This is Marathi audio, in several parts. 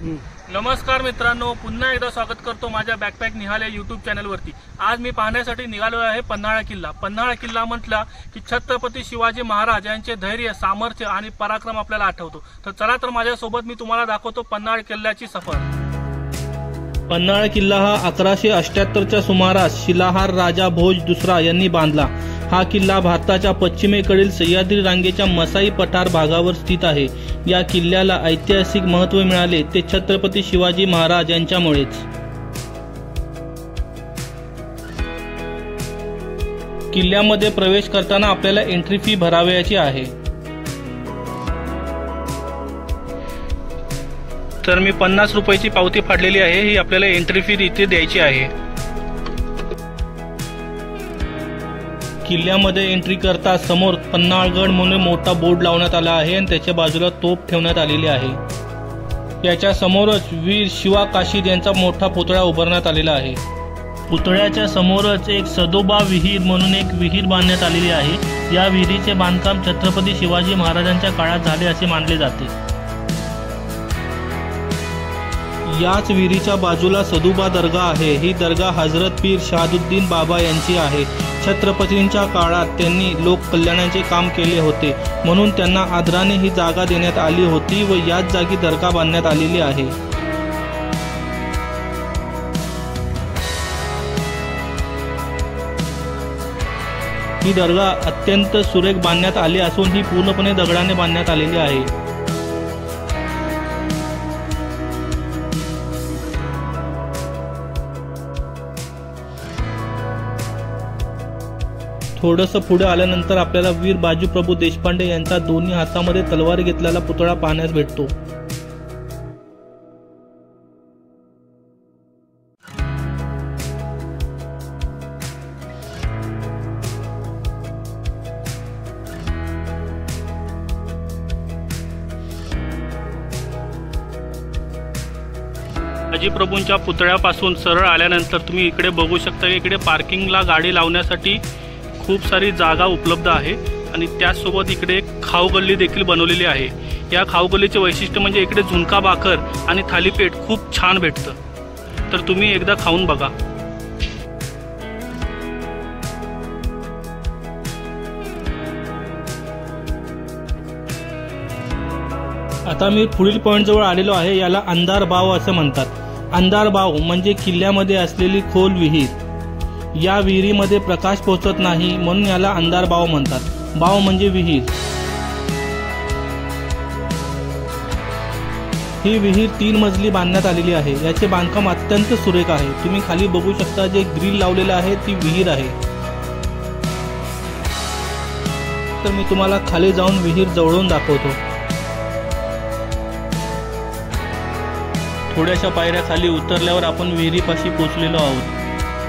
नमस्कार मित्रांनो, पुन्हा एकदा स्वागत करतो माझ्या बॅकपॅक निहाल यूट्यूब चॅनलवरती। आज मी पाहण्यासाठी निघालो आहे पन्हाळा किल्ला। पन्हाळा किल्ला म्हटला की छत्रपती शिवाजी महाराज यांचे धैर्य, सामर्थ्य आणि पराक्रम आपल्याला आठवतो। तर चला तर माझ्यासोबत मी तुम्हाला दाखवतो पन्हाळा किल्ल्याची सफर। पन्हाळा किल्ला हा 1178च्या सुमारास शिलाहार राजा भोज दुसरा यांनी बांधला। हा किल्ला भारताच्या पश्चिमेकडील सह्याद्री रांगेच्या मसाई पठार भागावर स्थित आहे। या किल्ल्याला ऐतिहासिक महत्त्व मिळाले ते छत्रपती शिवाजी महाराज यांच्यामुळेच। किल्ल्यामध्ये प्रवेश करताना आपल्याला एंट्री फी भरावयाची आहे। तर मी 50 रुपयाची पावती फाडलेली आहे। ही आपल्याला एंट्री फी इथे द्यायची आहे। किल्ल्यामध्ये एंट्री करता समोर पन्हाळगड म्हणून मोठा बोर्ड लावण्यात आला आहे आणि त्याच्या बाजूला तोफ ठेवण्यात आलेली आहे। याच्या समोरच वीर शिवा काशीद यांचा मोठा पुतळा उभारण्यात आलेला आहे। पुतळ्याच्या समोरच एक सदोबा विहीर म्हणून एक विहीर बांधण्यात आलेली आहे। या विहिरीचे बांधकाम छत्रपती शिवाजी महाराजांच्या काळात झाले असे मानले जाते। याच विहिरीच्या बाजूला सदुबा दर्गा आहे। ही दर्गा हजरत पीर शहाबुद्दीन बाबा यांची आहे। छत्रपतींच्या काळात त्यांनी लोक कल्याणाचे काम केले होते, म्हणून त्यांना आदराने ही जागा देण्यात आली होती व याच जागी दर्गा बांधण्यात आलेली आहे। ही दर्गा अत्यंत सुरेख बांधण्यात आली असून ही पूर्णपणे दगडाने बांधण्यात आलेली आहे। थोडंसं पुढे आल्यानंतर आपल्याला वीर बाजीप्रभू देशपांडे यांचा दोन्ही हातामध्ये तलवार घेतलेला पुतळा पाहण्यास भेटतो। बाजीप्रभूंच्या पुतळ्यापासून सरळ आल्यानंतर तुम्ही इकडे बघू शकता की इकडे पार्किंगला गाडी लावण्यासाठी खूप सारी जागा उपलब्ध आहे आणि त्याचसोबत इकडे एक खाऊगल्ली देखील बनवलेली आहे। या खाऊगल्लीचे वैशिष्ट्य म्हणजे इकडे झुणका भाकर आणि थालीपीठ खूप छान भेटतं, तर तुम्ही एकदा खाऊन बघा। आता मी पुढील पॉइंट जवळ आलेलो आहे। याला अंधार बाव असं म्हणतात। अंधार बाव म्हणजे किल्ल्यामध्ये असलेली खोल विहीर। या विहिरीमध्ये प्रकाश पोहोचत नाही म्हणून याला अंधार बाव म्हणतात। बाव म्हणजे विहीर। ही विहीर 3 मजली बांधण्यात आलेली आहे। याचे बांधकाम अत्यंत सुरेख आहे। तुम्ही खाली बघू शकता जे ग्रिल लावलेलं आहे ती विहीर आहे। तर मी तुम्हाला खाली जाऊन विहीर जवळून दाखवतो। थोड्याशा पायऱ्या खाली उतरल्यावर आपण विहिरीपाशी पोहोचलेलो आहोत।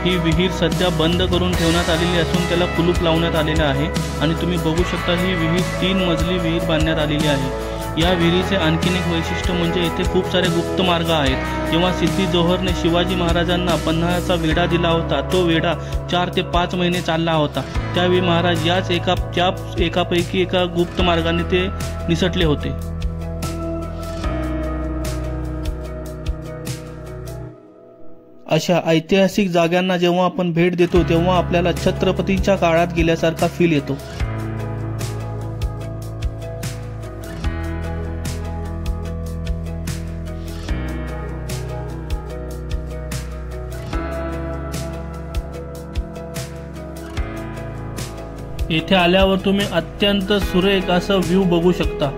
ही विहीर सध्या बंद करून ठेवण्यात आलेली असून त्याला कुलूप लावण्यात आलेलं आहे आणि तुम्ही बघू शकता ही विहीर 3 मजली विहीर बांधण्यात आलेली आहे। या विहिरीचे आणखीन एक वैशिष्ट्य म्हणजे येथे खूप सारे गुप्त मार्ग आहेत। जेव्हा सिद्धी जोहरने शिवाजी महाराजांना पन्हाळ्याचा वेढा दिला होता, तो वेढा 4 ते 5 महिने चालला होता। त्यावेळी महाराज याच एकापैकी एका गुप्त मार्गाने ते निसटले होते। अशा ऐतिहासिक जागांना जेव्हा आपण भेट देतो तेव्हा आपल्याला छत्रपतींच्या काळात गेल्यासारखा फील येतो। येथे आल्यावर तुम्ही अत्यंत सुरेख असं व्ह्यू बघू शकता।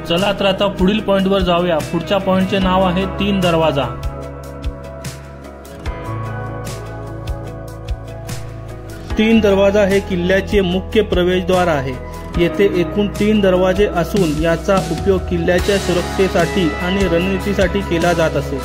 चला तर आता पुढील पॉइंटवर जाऊया। पुढच्या पॉइंटचे नाव आहे 3 दरवाजा। 3 दरवाजा हे किल्ल्याचे मुख्य प्रवेशद्वार आहे। येथे एकूण 3 दरवाजे असून याचा उपयोग किल्ल्याच्या सुरक्षेसाठी आणि रणनीतीसाठी केला जात असे।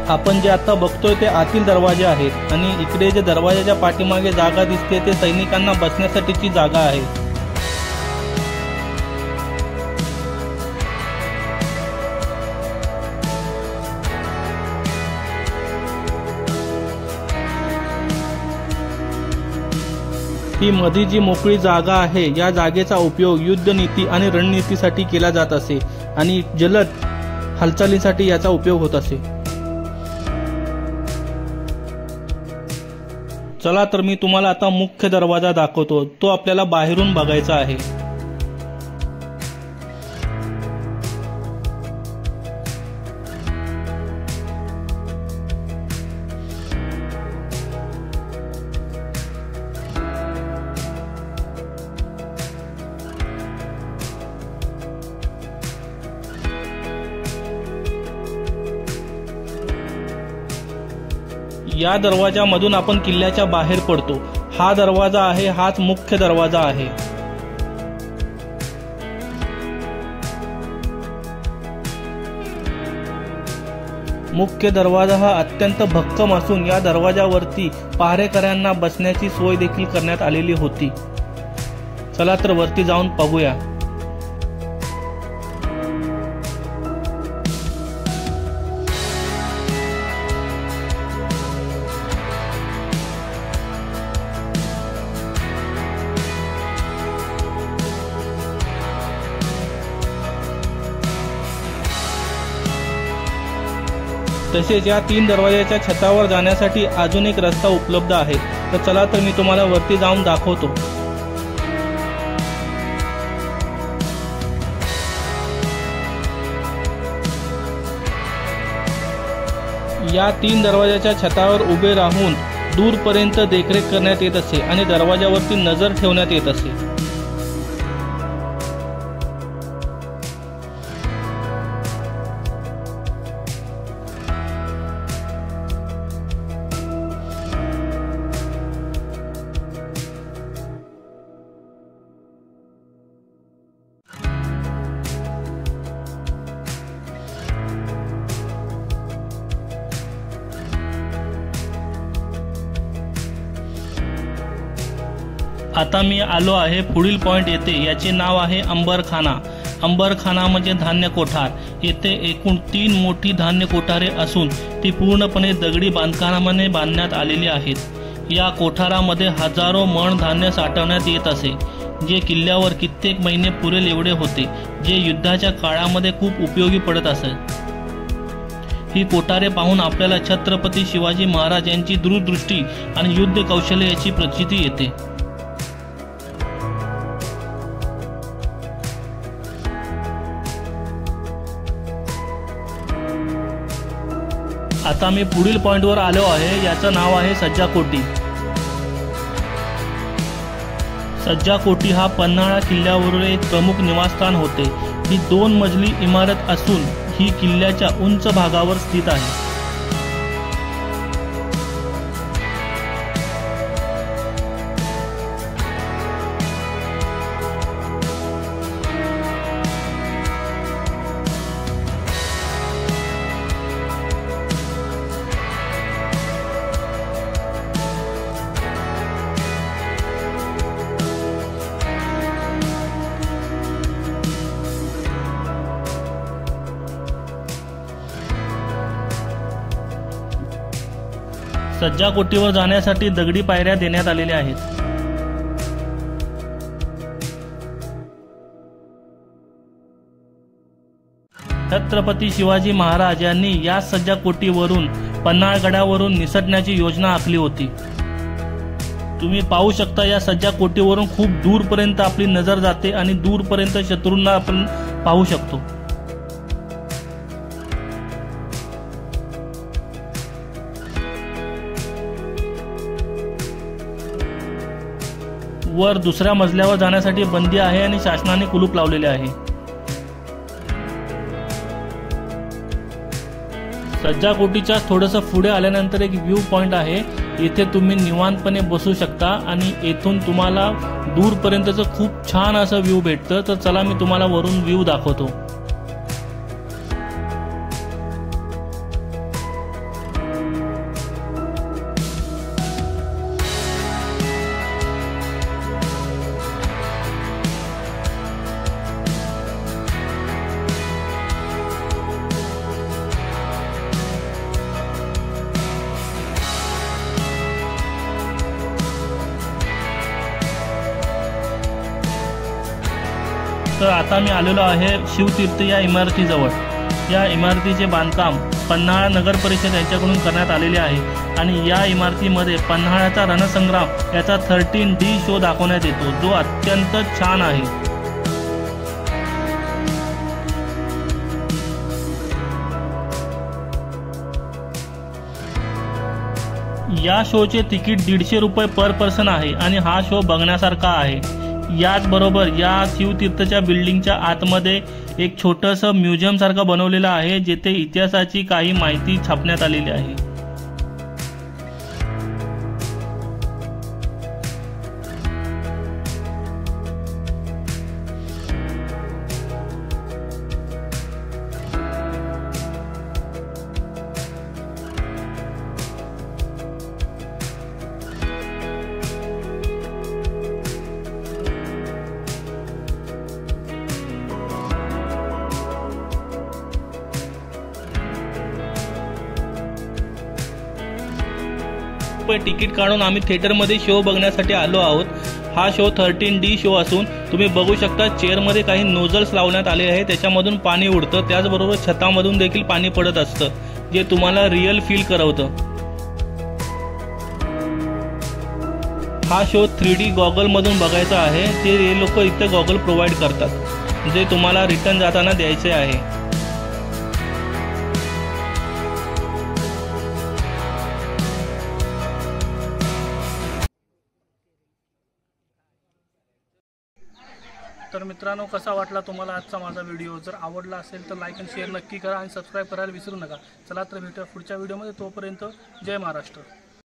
आपण जे आता बघतोय ते आतील दरवाजे आहेत आणि इकडे जे दरवाजाच्या पाठीमागे जागा दिसते ते सैनिकांना बसण्यासाठीची जागा आहे। ही मध्ये जी मोकळी जागा आहे या जागेचा उपयोग युद्धनीती आणि रणनीतीसाठी केला जात असे आणि जलद हालचालीसाठी याचा उपयोग होत असे। चला तर मी तुम्हाला आता मुख्य दरवाजा दाखवतो, तो आपल्याला बाहेरून बघायचा आहे। या दरवाजामधून आपण किल्ल्याच्या बाहेर पडतो। हा दरवाजा आहे, हाच मुख्य दरवाजा आहे। मुख्य दरवाजा हा अत्यंत भक्कम असून या दरवाजावरती पहारेकऱ्यांना बसण्याची सोय देखील करण्यात आलेली होती। चला तर वरती जाऊन बघूया। तसेच या 3 दरवाजाच्या छतावर जाण्यासाठी अजून एक रस्ता उपलब्ध आहे। तर चला तर मी तुम्हाला वरती जाऊन दाखवतो। या 3 दरवाजाच्या छतावर उभे राहून दूरपर्यंत देखरेख करण्यात येत असे आणि दरवाजावरती नजर ठेवण्यात येत असे। आता मी आलो आहे पुढील पॉइंट येथे, याचे नाव आहे अंबरखाना। अंबरखाना म्हणजे धान्य कोठार। येथे एकूण 3 मोठी धान्य कोठारे असून ती पूर्णपणे दगडी बांधकामाने बांधण्यात आलेली आहेत। या कोठारामध्ये हजारो मण धान्य साठवण्यात येत असे, जे किल्ल्यावर कित्येक महिने पुरेल एवढे होते, जे युद्धाच्या काळामध्ये खूप उपयोगी पडत असे। ही कोठारे पाहून आपल्याला छत्रपती शिवाजी महाराज यांची दूरदृष्टी आणि युद्ध कौशल्य याची प्रचिती येते। आता मी पुढील पॉइंटवर आलो आहे, याचं नाव आहे सज्जाकोटी। सज्जाकोटी हा पन्हाळा किल्ल्यावरील एक प्रमुख निवासस्थान होते। ही 2 मजली इमारत असून ही किल्ल्याच्या उंच भागावर स्थित आहे। सज्जाकोटीवर जाण्यासाठी दगडी पायऱ्या देण्यात आलेल्या आहेत। छत्रपती शिवाजी महाराज यांनी या सज्जाकोटीवरून पन्हाळगडावरून निसटण्याची योजना आखली होती। तुम्ही पाहू शकता या सज्जाकोटीवरून खूप दूरपर्यंत आपली नजर जाते आणि दूरपर्यंत शत्रूंना आपण पाहू शकतो। वर दुसऱ्या मजल्यावर जाण्यासाठी बंदी आहे आणि शासनाने कुलूप लावलेले आहे। सज्जाकोटीच्या थोडंसं पुढे आल्यानंतर एक व्ह्यू पॉइंट आहे, येथे तुम्ही निवांतपणे बसू शकता आणि येथून तुम्हाला दूरपर्यंतचं खूप छान असं व्ह्यू भेटतं। तर चला मी तुम्हाला वरून व्ह्यू दाखवतो। तर आता मी आलेलो आहे शिवतीर्थ या इमारतीजवळ। या इमारतीचे बांधकाम पन्हाळा नगर परिषद यांच्याकडून करण्यात आलेले आहे आणि या इमारतीमध्ये पन्हाळ्याचा रणसंग्राम याचा 13D शो दाखवण्यात येतो, जो अत्यंत छान आहे। या शोचे तिकीट 150 रुपये पर पर्सन आहे आणि हा शो बघण्यासारखा आहे। याचबरोबर या शिवतीर्थच्या बिल्डिंगच्या आतमध्ये एक छोटंसं म्युझियम सारखं बनवलेलं आहे, जेथे इतिहासाची काही माहिती छापण्यात आलेली आहे। तिकीट काढून आम्ही थिएटरमध्ये शो बघण्यासाठी आलो आहोत। हा शो 13D शो असून तुम्ही बघू शकता चेअरमध्ये काही नोझल्स लावण्यात आले आहे, त्याच्यामधून पाणी उडतं। त्याचबरोबर छतामधून देखील पाणी पडत असतं, जे तुम्हाला रिअल फील करवतं। हा शो 3D गॉगलमधून बघायचा आहे। ते लोक इथे गॉगल प्रोव्हाइड करतात, जे तुम्हाला रिटर्न जाताना द्यायचे आहे। तर मित्रांनो, कसा वाटला तुम्हाला आजचा माझा व्हिडिओ? जर आवडला असेल तर लाईक आणि शेअर नक्की करा आणि सबस्क्राईब करायला विसरू नका। चला तर भेटूया पुढच्या व्हिडिओमध्ये। तोपर्यंत जय महाराष्ट्र।